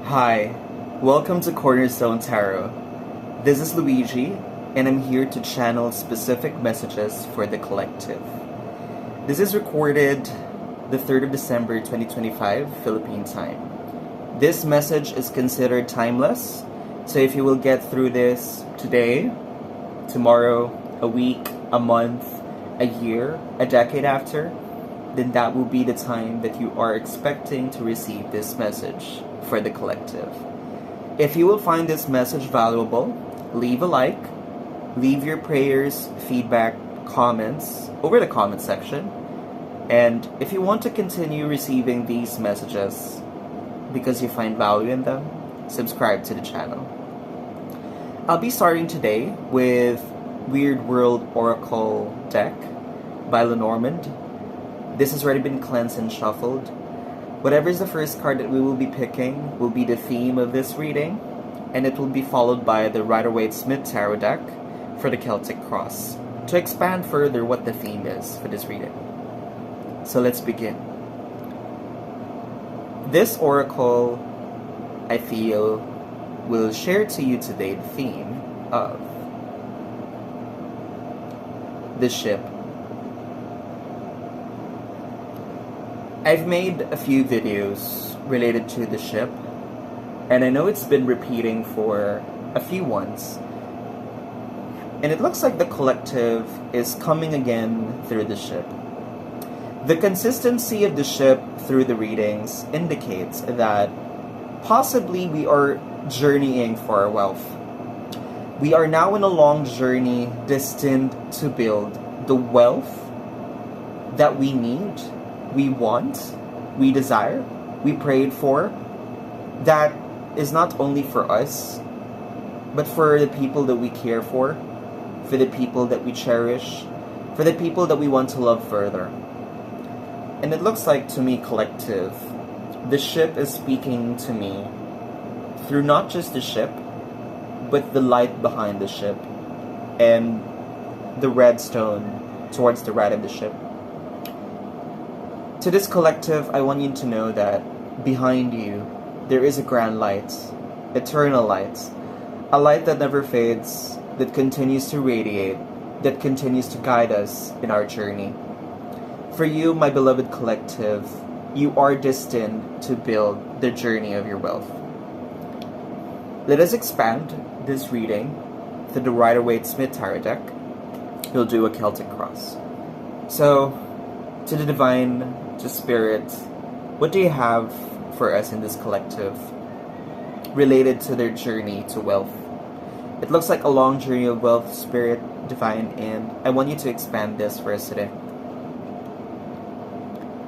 Hi, welcome to Cornerstone Tarot. This is Luigi, and I'm here to channel specific messages for the collective. This is recorded the 3rd of December 2025, Philippine time. This message is considered timeless, so if you will get through this today, tomorrow, a week, a month, a year, a decade after, then that will be the time that you are expecting to receive this message for the collective. If you will find this message valuable, leave a like, leave your prayers, feedback, comments over the comment section, and if you want to continue receiving these messages because you find value in them, subscribe to the channel. I'll be starting today with Weird World Oracle deck by Lenormand. This has already been cleansed and shuffled. Whatever is the first card that we will be picking will be the theme of this reading, and it will be followed by the Rider-Waite-Smith Tarot deck for the Celtic Cross, to expand further what the theme is for this reading. So let's begin. This oracle, I feel, will share to you today the theme of the ship. I've made a few videos related to the ship, and I know it's been repeating for a few ones, and it looks like the collective is coming again through the ship. The consistency of the ship through the readings indicates that possibly we are journeying for our wealth. We are now in a long journey destined to build the wealth that we need, we want, we desire, we prayed for, that is not only for us, but for the people that we care for the people that we cherish, for the people that we want to love further. And it looks like to me, collective, the ship is speaking to me through not just the ship, but the light behind the ship and the red stone towards the right of the ship. To this collective, I want you to know that behind you, there is a grand light, eternal light, a light that never fades, that continues to radiate, that continues to guide us in our journey. For you, my beloved collective, you are destined to build the journey of your wealth. Let us expand this reading to the Rider-Waite-Smith Tarot deck. We'll do a Celtic Cross. So, to the divine, to spirit, what do you have for us in this collective related to their journey to wealth? It looks like a long journey of wealth, spirit, divine, and I want you to expand this for us today.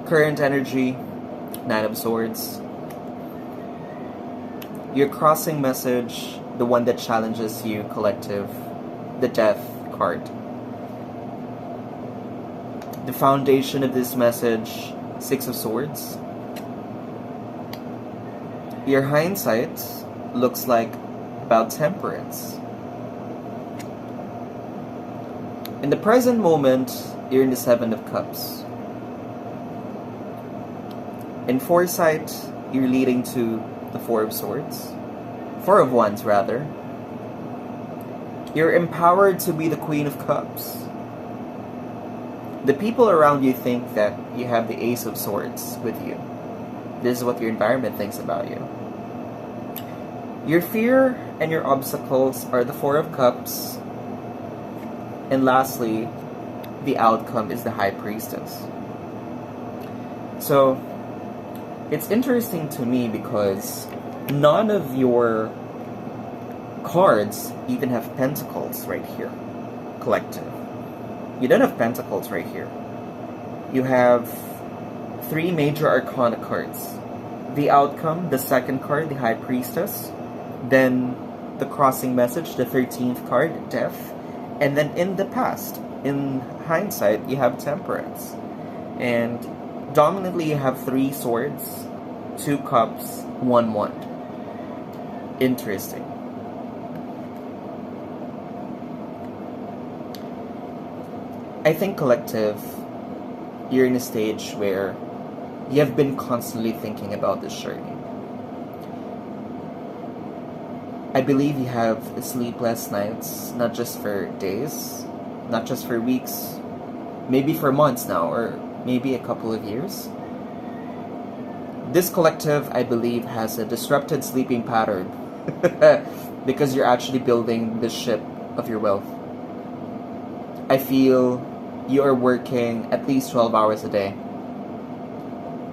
Current energy, Nine of Swords. Your crossing message, the one that challenges you, collective, the Death card. The foundation of this message, Six of Swords. Your hindsight looks like about temperance. In the present moment, you're in the Seven of Cups. In foresight, you're leading to the Four of Swords. Four of Wands, rather. You're empowered to be the Queen of Cups. The people around you think that you have the Ace of Swords with you. This is what your environment thinks about you. Your fear and your obstacles are the Four of Cups. And lastly, the outcome is the High Priestess. So, it's interesting to me because none of your cards even have pentacles right here, collective. You don't have pentacles right here. You have three major arcana cards. The outcome, the second card, the High Priestess. Then the crossing message, the 13th card, Death. And then in the past, in hindsight, you have Temperance. And dominantly you have 3 swords, 2 cups, 1 wand. Interesting. I think, collective, you're in a stage where you have been constantly thinking about this journey. I believe you have sleepless nights, not just for days, not just for weeks, maybe for months now, or maybe a couple of years. This collective, I believe, has a disrupted sleeping pattern because you're actually building the ship of your wealth. I feel you are working at least 12 hours a day.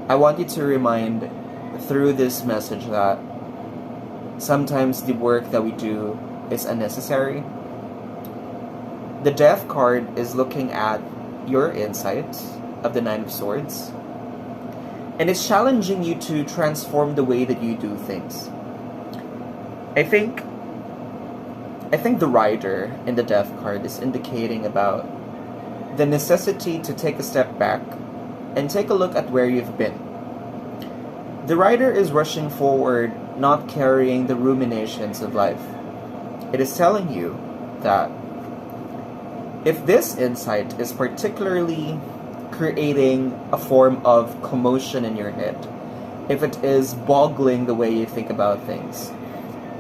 I want you to remind through this message that sometimes the work that we do is unnecessary. The Death card is looking at your insight of the Nine of Swords, and it's challenging you to transform the way that you do things. I think the Rider in the Death card is indicating about the necessity to take a step back and take a look at where you've been. The Rider is rushing forward, not carrying the ruminations of life. It is telling you that if this insight is particularly creating a form of commotion in your head, if it is boggling the way you think about things,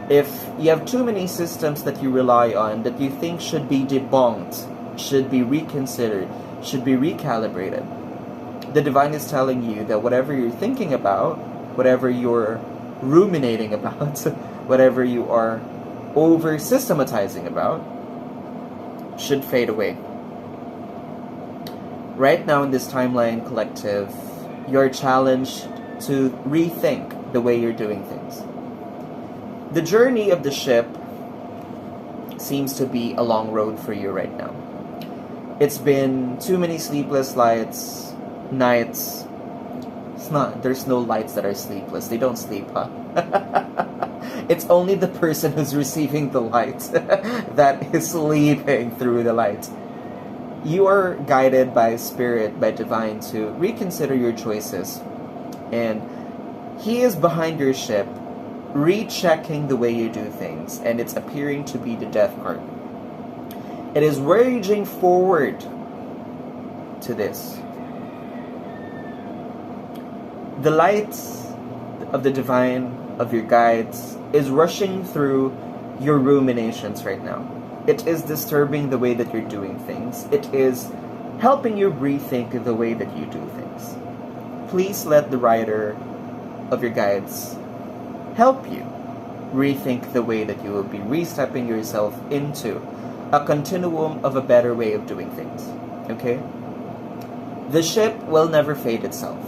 if you have too many systems that you rely on that you think should be debunked, should be reconsidered, should be recalibrated, the Divine is telling you that whatever you're thinking about, whatever you're ruminating about, whatever you are over-systematizing about, should fade away. Right now in this timeline collective, you're challenged to rethink the way you're doing things. The journey of the ship seems to be a long road for you right now. It's been too many sleepless nights. There's no lights that are sleepless. They don't sleep, huh? It's only the person who's receiving the light that is sleeping through the light. You are guided by Spirit, by Divine, to reconsider your choices. And He is behind your ship, rechecking the way you do things. And it's appearing to be the Death card. It is raging forward to this. The light of the Divine, of your guides, is rushing through your ruminations right now. It is disturbing the way that you're doing things. It is helping you rethink the way that you do things. Please let the Rider of your guides help you rethink the way that you will be re-stepping yourself into a continuum of a better way of doing things. Okay? The ship will never fade itself.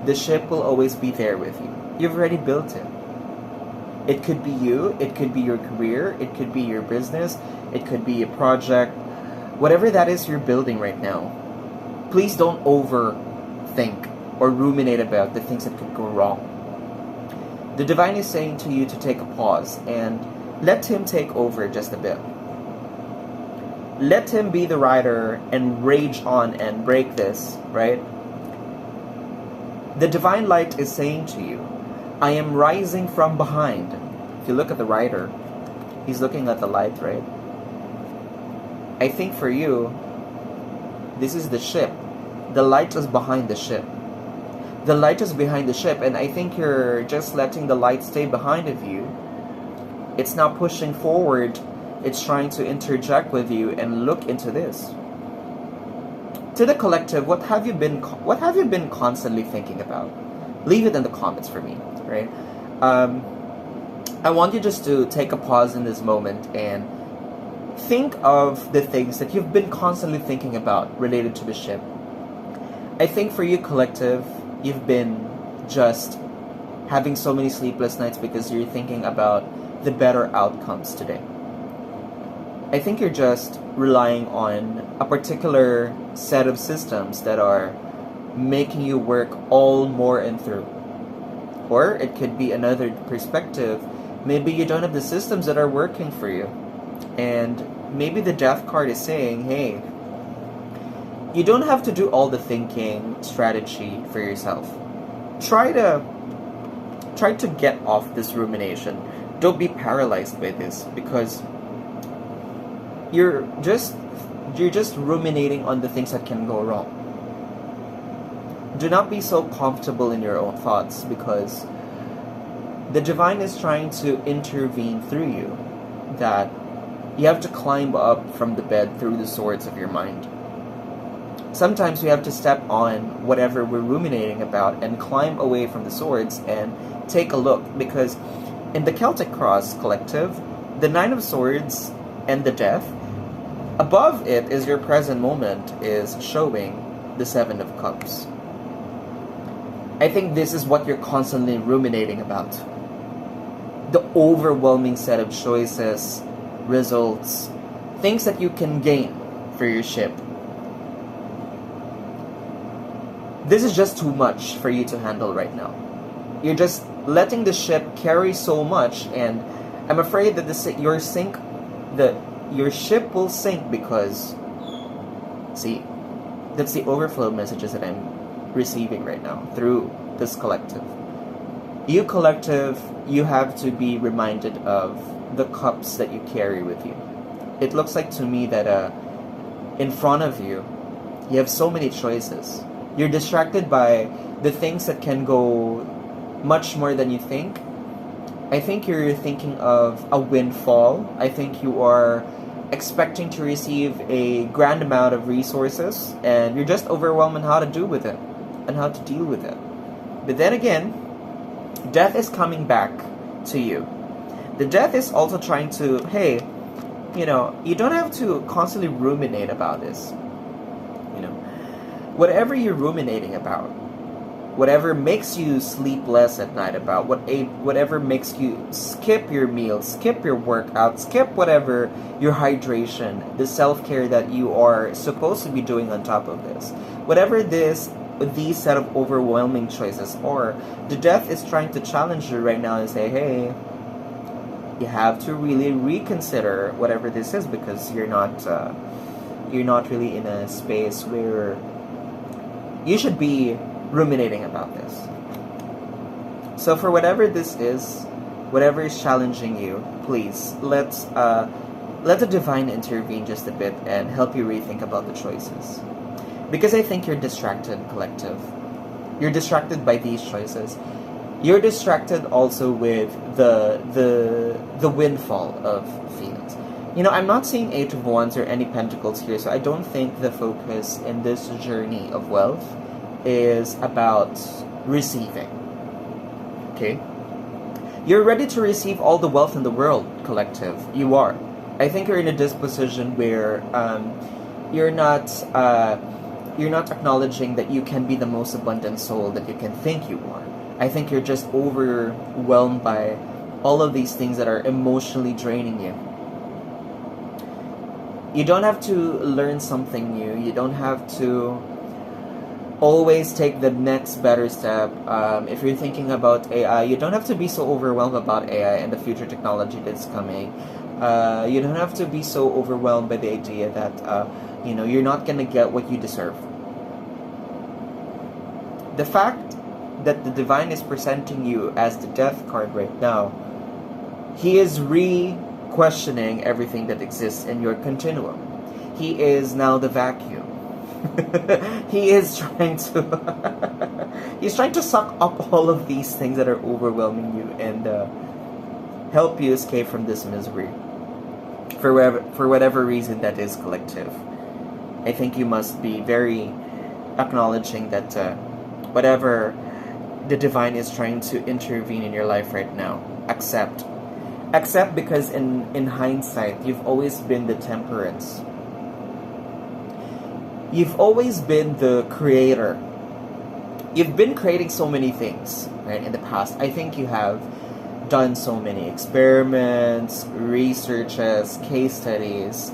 The ship will always be there with you. You've already built it. It could be you, it could be your career, it could be your business, it could be a project, whatever that is you're building right now. Please don't overthink or ruminate about the things that could go wrong. The Divine is saying to you to take a pause and let Him take over just a bit. Let Him be the Rider and rage on and break this, right? The Divine Light is saying to you, I am rising from behind. If you look at the Rider, he's looking at the light, right? I think for you, this is the ship. The light is behind the ship. The light is behind the ship, and I think you're just letting the light stay behind of you. It's now pushing forward. It's trying to interject with you and look into this. To the collective, what have you been constantly thinking about? Leave it in the comments for me, right? I want you just to take a pause in this moment and think of the things that you've been constantly thinking about related to the ship. I think for you, collective, you've been just having so many sleepless nights because you're thinking about the better outcomes today. I think you're just relying on a particular set of systems that are making you work all more and through. Or it could be another perspective. Maybe you don't have the systems that are working for you. And maybe the Death card is saying, hey, you don't have to do all the thinking strategy for yourself. Try to get off this rumination. Don't be paralyzed by this, because you're just ruminating on the things that can go wrong. Do not be so comfortable in your own thoughts, because The divine is trying to intervene through you, that you have to climb up from the bed through the swords of your mind. Sometimes we have to step on whatever we're ruminating about and climb away from the swords and take a look, because in the Celtic Cross collective, the Nine of Swords and the Death, above it is your present moment, is showing the Seven of Cups. I think this is what you're constantly ruminating about. The overwhelming set of choices, results, things that you can gain for your ship. This is just too much for you to handle right now. You're just letting the ship carry so much, and I'm afraid that your ship will sink because, see, that's the overflow messages that I'm receiving right now through this collective. You collective, you have to be reminded of the cups that you carry with you. It looks like to me that in front of you, you have so many choices. You're distracted by the things that can go much more than you think. I think you're thinking of a windfall. I think you are expecting to receive a grand amount of resources, and you're just overwhelmed on how to do with it and how to deal with it. But then again, death is coming back to you. The death is also trying to, hey, you don't have to constantly ruminate about this. Whatever you're ruminating about, whatever makes you sleep less at night about, whatever makes you skip your meals, skip your workout, skip whatever your hydration, the self-care that you are supposed to be doing on top of this, whatever these set of overwhelming choices are, the death is trying to challenge you right now and say, hey, you have to really reconsider whatever this is, because you're not really in a space where you should be ruminating about this. So for whatever this is, whatever is challenging you, please let the divine intervene just a bit and help you rethink about the choices. Because I think you're distracted, collective. You're distracted by these choices. You're distracted also with the windfall of feelings. I'm not seeing Eight of Wands or any Pentacles here, so I don't think the focus in this journey of wealth is about receiving. Okay? You're ready to receive all the wealth in the world, collective. You are. I think you're in a disposition where you're not acknowledging that you can be the most abundant soul that you can think you are. I think you're just overwhelmed by all of these things that are emotionally draining you. You don't have to learn something new. You don't have to always take the next better step. If you're thinking about AI, you don't have to be so overwhelmed about AI and the future technology that's coming. You don't have to be so overwhelmed by the idea that you're not going to get what you deserve. The fact that the divine is presenting you as the death card right now, he is questioning everything that exists in your continuum. He is now the vacuum. He is trying to he's trying to suck up all of these things that are overwhelming you and help you escape from this misery. For whatever reason that is, collective. I think you must be very acknowledging that whatever the divine is trying to intervene in your life right now, accept. Accept, because in hindsight, you've always been the temperance. You've always been the creator. You've been creating so many things, right, in the past. I think you have done so many experiments, researches, case studies,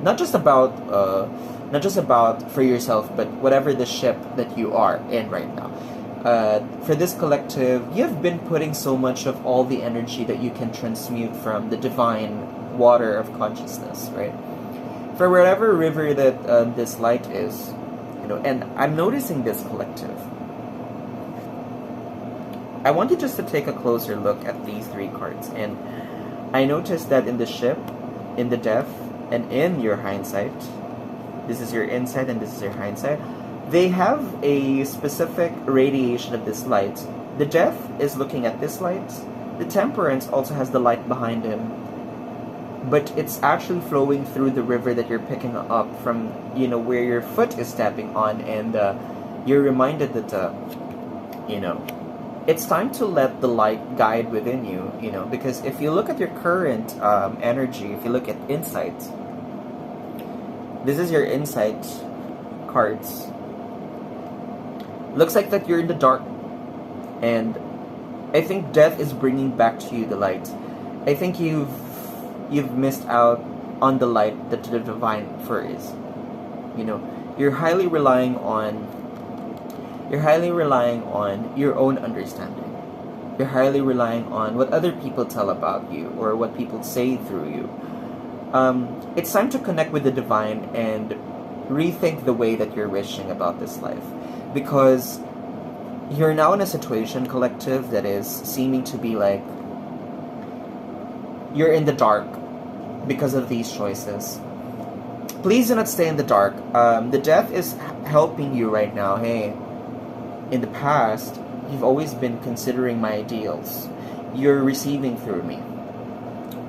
not just about for yourself, but whatever the ship that you are in right now. For this collective, you've been putting so much of all the energy that you can transmute from the divine water of consciousness, right? For whatever river that this light is, and I'm noticing this, collective. I want you just to take a closer look at these three cards, and I noticed that in the ship, in the death, and in your hindsight, this is your insight and this is your hindsight, they have a specific radiation of this light. The death is looking at this light, The Temperance also has the light behind him, but it's actually flowing through the river that you're picking up from, you know, where your foot is stepping on, and you're reminded that, you know, it's time to let the light guide within you, you know, because if you look at your current energy, if you look at insight, this is your insight cards. Looks like that you're in the dark, and I think death is bringing back to you the light. I think you've missed out on the light that the divine is. You know, you're highly relying on your own understanding. You're highly relying on what other people tell about you or what people say through you. It's time to connect with the divine and rethink the way that you're wishing about this life, because you're now in a situation, collective, that is seeming to be like you're in the dark because of these choices. Please do not stay in the dark. The death is helping you right now. Hey, in the past, you've always been considering my ideals. You're receiving through me.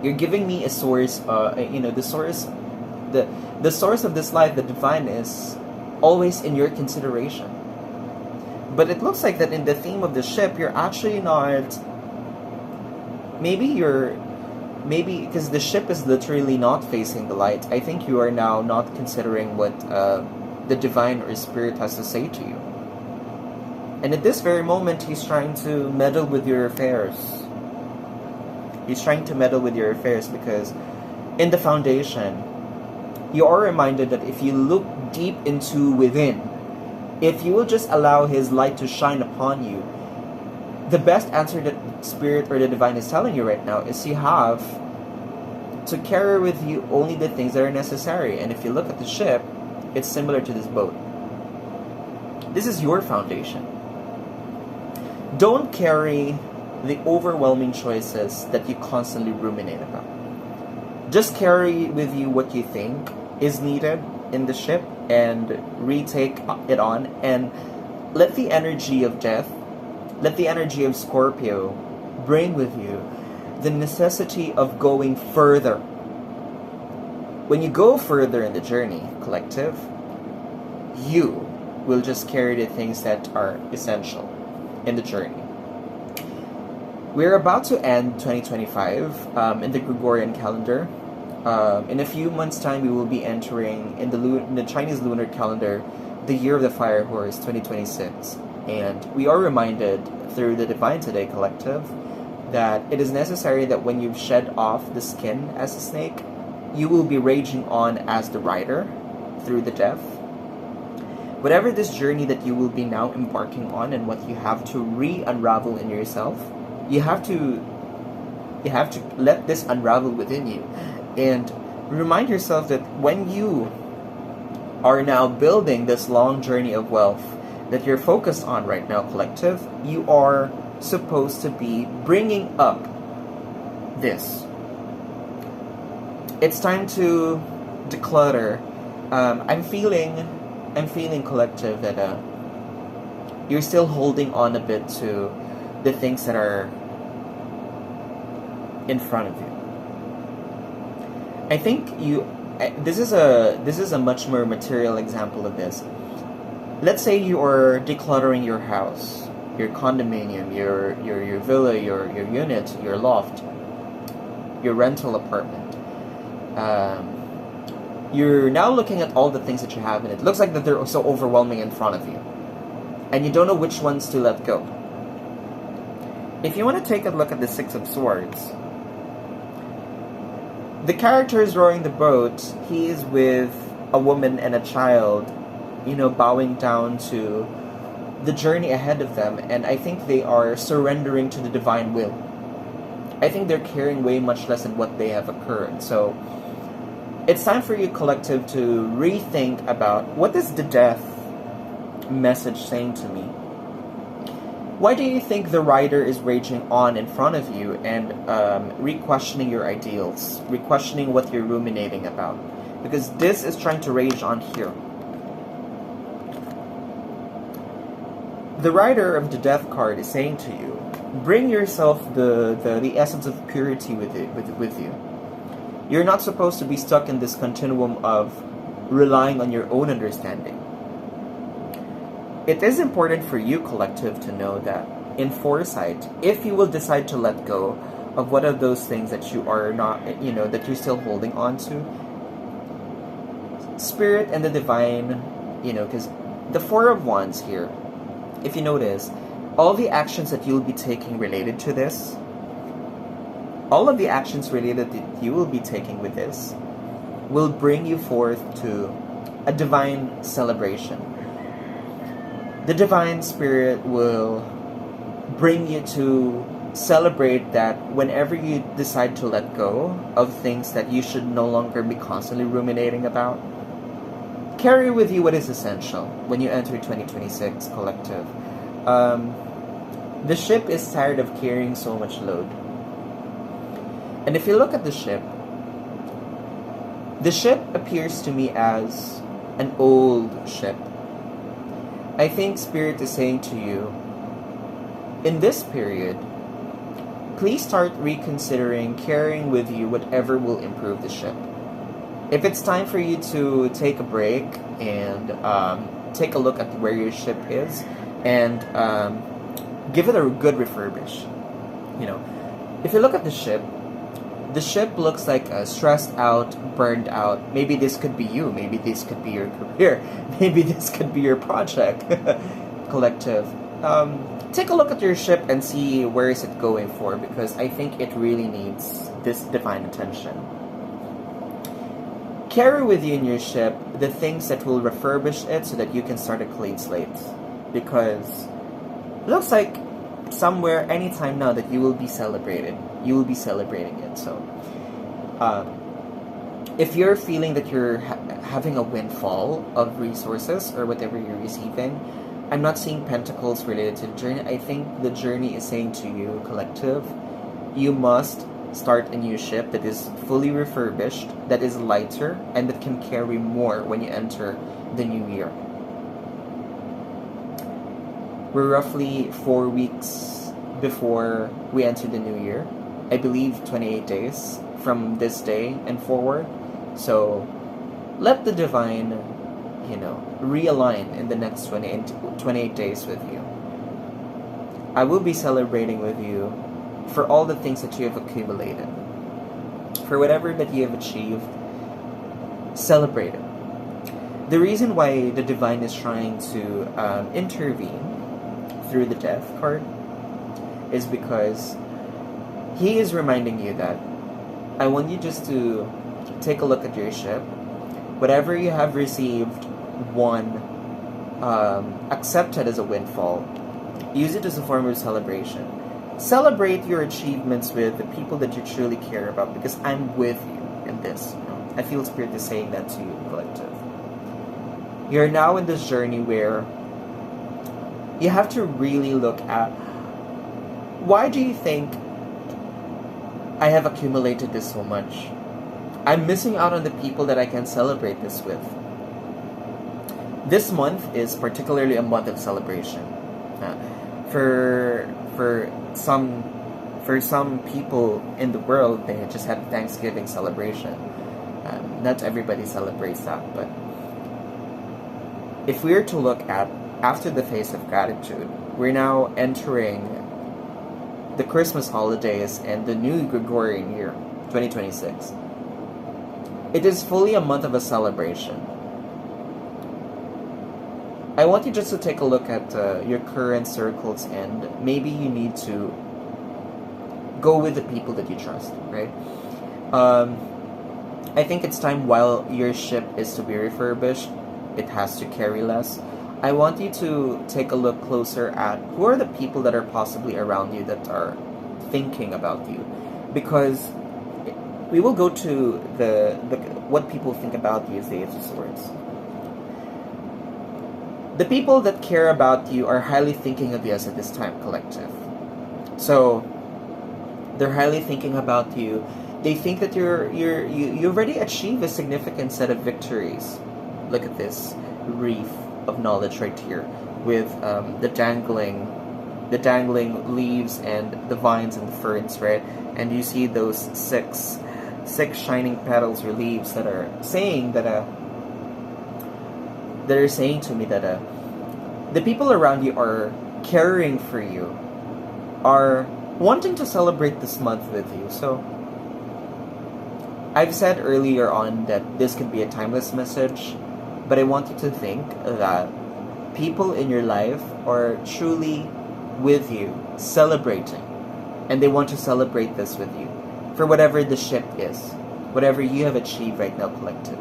You're giving me a source, you know, the source of this life, the divine, is always in your consideration. But it looks like that in the theme of the ship, you're actually not, maybe because the ship is literally not facing the light. I think you are now not considering what the divine or spirit has to say to you. And at this very moment, he's trying to meddle with your affairs. He's trying to meddle with your affairs because in the foundation, you are reminded that if you look deep into within, if you will just allow his light to shine upon you, the best answer that spirit or the divine is telling you right now is you have to carry with you only the things that are necessary. And if you look at the ship, it's similar to this boat. This is your foundation. Don't carry the overwhelming choices that you constantly ruminate about. Just carry with you what you think is needed in the ship and retake it on, and let the energy of death, let the energy of Scorpio bring with you the necessity of going further. When you go further in the journey, collective, you will just carry the things that are essential in the journey. We're about to end 2025 in the Gregorian calendar. In a few months' time, we will be entering in the Chinese lunar calendar the year of the fire horse, 2026. And we are reminded through the Divine Today Collective that it is necessary that when you've shed off the skin as a snake, you will be raging on as the rider through the death. Whatever this journey that you will be now embarking on and what you have to re-unravel in yourself, you have to let this unravel within you. And remind yourself that when you are now building this long journey of wealth that you're focused on right now, collective, you are supposed to be bringing up this. It's time to declutter. I'm feeling, collective, that you're still holding on a bit to the things that are in front of you. I think this is a much more material example of this. Let's say you are decluttering your house, your condominium, your villa, your unit, your loft, your rental apartment. You're now looking at all the things that you have, and it looks like that they're so overwhelming in front of you, and you don't know which ones to let go. If you want to take a look at the Six of Swords, the character is rowing the boat. He is with a woman and a child, bowing down to the journey ahead of them, and I think they are surrendering to the divine will. I think they're caring way much less than what they have occurred. So it's time for you, collective, to rethink about what is the death message saying to me. Why do you think the rider is raging on in front of you and re-questioning your ideals, re-questioning what you're ruminating about? Because this is trying to rage on here. The rider of the death card is saying to you bring yourself the essence of purity with you. You're not supposed to be stuck in this continuum of relying on your own understanding. It is important for you, collective, to know that in foresight, if you will decide to let go of one of those things that you are not, that you're still holding on to, Spirit and the Divine, because the Four of Wands here, if you notice, all the actions that you'll be taking related to this, all of the actions related that you will be taking with this, will bring you forth to a divine celebration. The Divine Spirit will bring you to celebrate that whenever you decide to let go of things that you should no longer be constantly ruminating about, carry with you what is essential when you enter 2026, collective. The ship is tired of carrying so much load. And if you look at the ship appears to me as an old ship. I think Spirit is saying to you, in this period, please start reconsidering carrying with you whatever will improve the ship. If it's time for you to take a break and take a look at where your ship is and give it a good refurbish. If you look at the ship looks like stressed out, burned out. Maybe this could be you. Maybe this could be your career. Maybe this could be your project. Collective. Take a look at your ship and see where is it going for, because I think it really needs this divine attention. Carry with you in your ship the things that will refurbish it so that you can start a clean slate. Because it looks like somewhere, anytime now, that you will be celebrated. You will be celebrating it. So, if you're feeling that you're having a windfall of resources or whatever you're receiving, I'm not seeing pentacles related to the journey. I think the journey is saying to you, collective, you must start a new ship that is fully refurbished, that is lighter, and that can carry more when you enter the new year. We're roughly 4 weeks before we enter the new year. I believe 28 days from this day and forward. So let the divine, realign in the next 28 days with you. I will be celebrating with you for all the things that you have accumulated. For whatever that you have achieved, celebrate it. The reason why the divine is trying to intervene through the Death card is because he is reminding you that I want you just to take a look at your ship. Whatever you have received, accept it as a windfall. Use it as a form of celebration. Celebrate your achievements with the people that you truly care about, because I'm with you in this. I feel Spirit is saying that to you, collective. You're now in this journey where you have to really look at, why do you think I have accumulated this so much? I'm missing out on the people that I can celebrate this with. This month is particularly a month of celebration. For some people in the world, they just had Thanksgiving celebration. Not everybody celebrates that, but if we are to look at after the phase of gratitude, we're now entering the Christmas holidays and the new Gregorian year, 2026. It is fully a month of a celebration. I want you just to take a look at your current circles, and maybe you need to go with the people that you trust, right? I think it's time, while your ship is to be refurbished, it has to carry less. I want you to take a look closer at who are the people that are possibly around you that are thinking about you, because we will go to the what people think about you is the Ace of Swords. The people that care about you are highly thinking of you as at this time, collective. So they're highly thinking about you. They think that you already achieved a significant set of victories. Look at this reef of knowledge right here with the dangling the dangling leaves and the vines and the ferns, right? And you see those six shining petals or leaves that are saying that saying to me that the people around you are caring for you, are wanting to celebrate this month with you. So I've said earlier on that this could be a timeless message, but I want you to think that people in your life are truly with you, celebrating, and they want to celebrate this with you for whatever the shift is, whatever you have achieved right now, collective.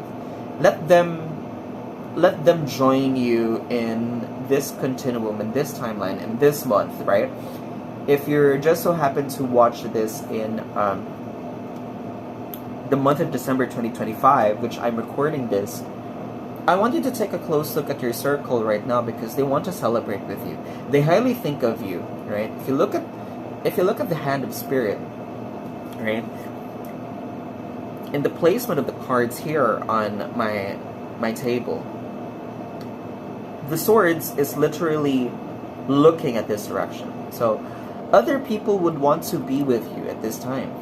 Let them join you in this continuum, in this timeline, in this month, right? If you're just so happen to watch this in the month of December 2025, which I'm recording this, I want you to take a close look at your circle right now, because they want to celebrate with you. They highly think of you, right? If you look at the hand of spirit, right? In the placement of the cards here on my table, the swords is literally looking at this direction. So other people would want to be with you at this time.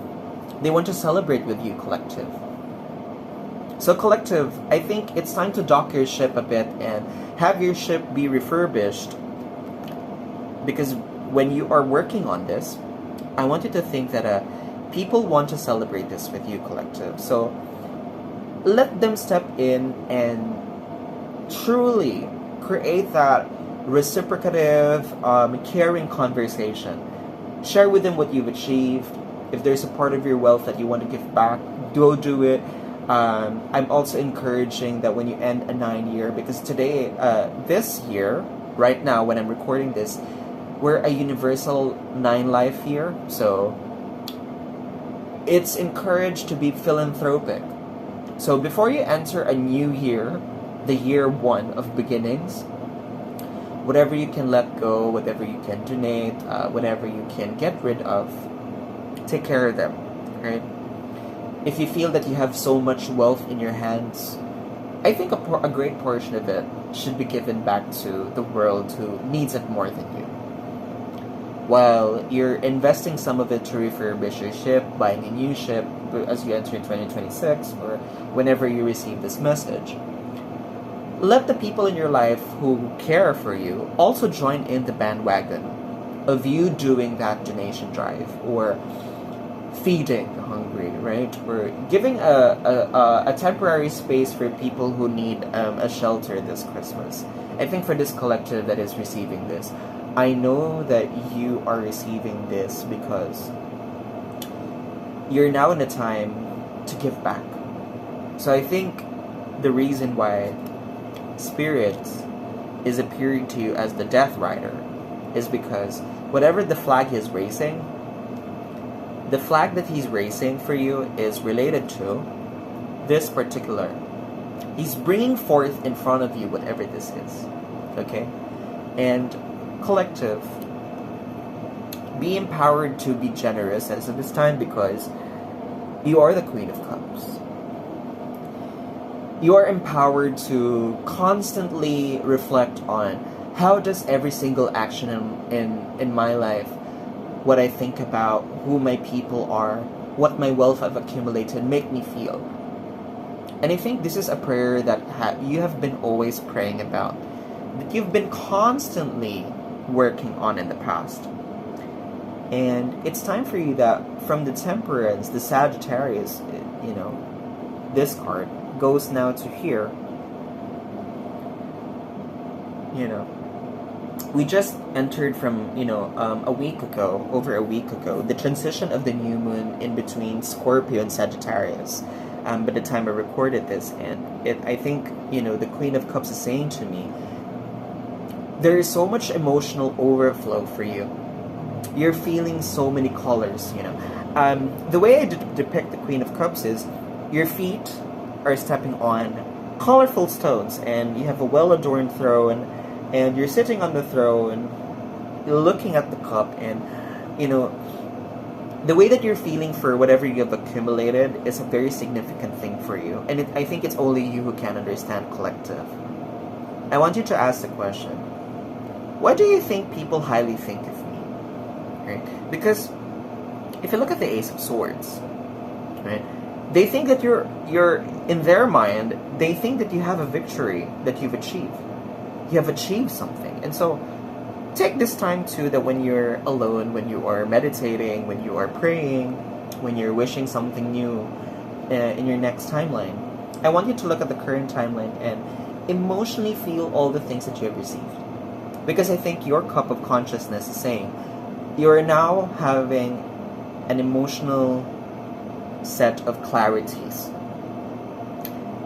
They want to celebrate with you, collective. So collective, I think it's time to dock your ship a bit and have your ship be refurbished, because when you are working on this, I want you to think that people want to celebrate this with you, collective. So let them step in and truly create that reciprocative, caring conversation. Share with them what you've achieved. If there's a part of your wealth that you want to give back, go do it. I'm also encouraging that when you end a 9-year, because today, this year, right now when I'm recording this, we're a universal 9 life year, so it's encouraged to be philanthropic. So before you enter a new year, the year 1 of beginnings, whatever you can let go, whatever you can donate, whatever you can get rid of, take care of them, right? If you feel that you have so much wealth in your hands, I think a great portion of it should be given back to the world who needs it more than you. While you're investing some of it to refurbish your ship, buying a new ship as you enter 2026, or whenever you receive this message, let the people in your life who care for you also join in the bandwagon of you doing that donation drive, or feeding the hungry, right? Or giving a temporary space for people who need a shelter this Christmas. I think for this collective that is receiving this, I know that you are receiving this because you're now in a time to give back. So I think the reason why Spirit is appearing to you as the Death Rider is because whatever the flag is raising, the flag that he's raising for you is related to this particular. He's bringing forth in front of you whatever this is. Okay? And collective, be empowered to be generous as of this time, because you are the Queen of Cups. You are empowered to constantly reflect on how does every single action in my life, what I think about, who my people are, what my wealth I've accumulated, make me feel. And I think this is a prayer that you have been always praying about, that you've been constantly working on in the past. And it's time for you that from the Temperance, the Sagittarius, this card goes now to here. We just entered from, over a week ago, the transition of the new moon in between Scorpio and Sagittarius. By the time I recorded this, and I think, the Queen of Cups is saying to me, there is so much emotional overflow for you. You're feeling so many colors, The way I depict the Queen of Cups is, your feet are stepping on colorful stones, and you have a well-adorned throne, and you're sitting on the throne, you're looking at the cup, and, the way that you're feeling for whatever you have accumulated is a very significant thing for you. And I think it's only you who can understand, collective. I want you to ask the question, what do you think people highly think of me? right? Because if you look at the Ace of Swords, right, they think that you're in their mind, they think that you have a victory that you've achieved. You have achieved something. And so take this time too, that when you're alone, when you are meditating, when you are praying, when you're wishing something new in your next timeline, I want you to look at the current timeline and emotionally feel all the things that you have received. Because I think your cup of consciousness is saying you are now having an emotional set of clarities.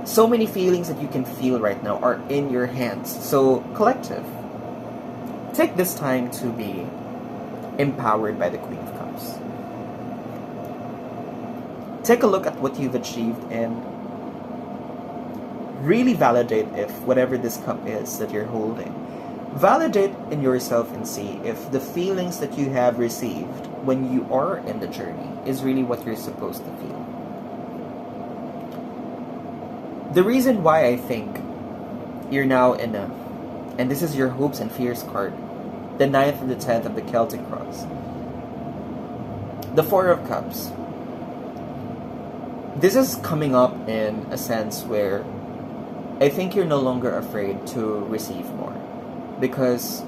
So many feelings that you can feel right now are in your hands. So, collective, take this time to be empowered by the Queen of Cups. Take a look at what you've achieved and really validate if whatever this cup is that you're holding, validate in yourself and see if the feelings that you have received when you are in the journey is really what you're supposed to feel. The reason why I think you're now in a, and this is your hopes and fears card, the 9th and the 10th of the Celtic Cross, the Four of Cups. This is coming up in a sense where I think you're no longer afraid to receive more, because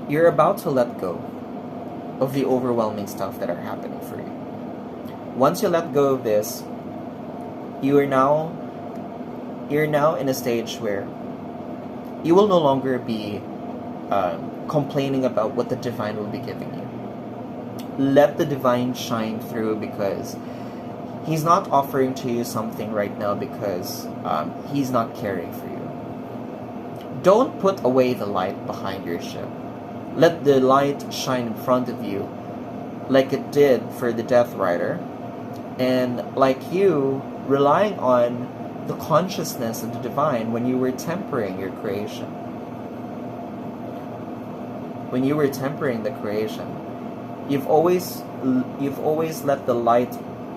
you're about to let go of the overwhelming stuff that are happening for you. Once you let go of this, you're now in a stage where you will no longer be complaining about what the divine will be giving you. Let the divine shine through, because he's not offering to you something right now because he's not caring for you. Don't put away the light behind your ship. Let the light shine in front of you like it did for the Death Rider, and like you relying on the consciousness of the divine when you were tempering your creation. When you were tempering the creation, you've always let the light,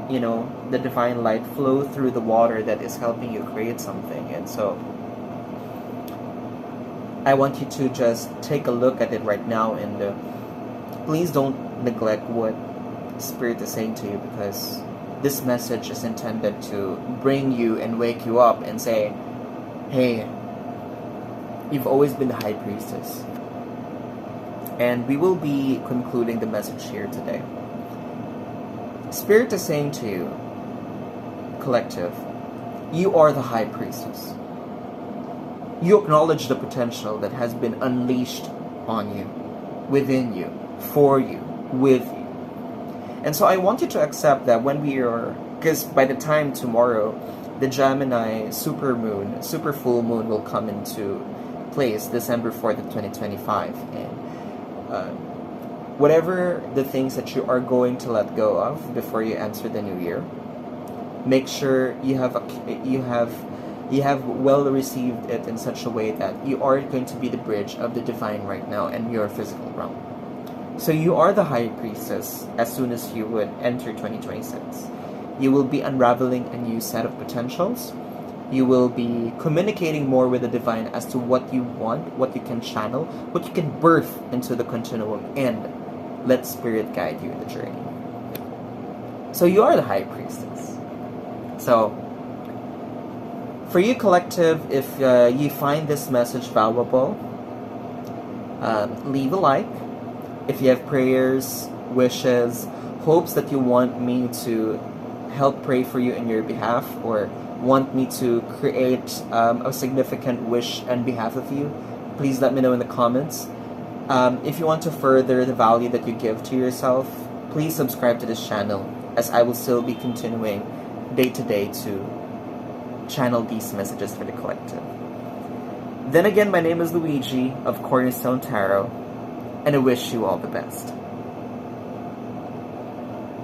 the divine light flow through the water that is helping you create something. And so I want you to just take a look at it right now, and please don't neglect what Spirit is saying to you, because this message is intended to bring you and wake you up and say, hey, you've always been the High Priestess. And we will be concluding the message here today. Spirit is saying to you, collective, you are the High Priestess. You acknowledge the potential that has been unleashed on you, within you, for you, with you. And so I want you to accept that when we are, because by the time tomorrow, the Gemini super full moon will come into place, December 4th of 2025. And whatever the things that you are going to let go of before you enter the new year, make sure you have well received it in such a way that you are going to be the bridge of the divine right now and your physical realm. So you are the High Priestess as soon as you would enter 2026. You will be unraveling a new set of potentials. You will be communicating more with the divine as to what you want, what you can channel, what you can birth into the continuum, and let Spirit guide you in the journey. So you are the High Priestess. So for you, collective, if you find this message valuable, leave a like. If you have prayers, wishes, hopes that you want me to help pray for you in your behalf, or want me to create a significant wish on behalf of you, please let me know in the comments. If you want to further the value that you give to yourself, please subscribe to this channel, as I will still be continuing day to day to channel these messages for the collective. Then again, my name is Luigi of Cornerstone Tarot, and I wish you all the best.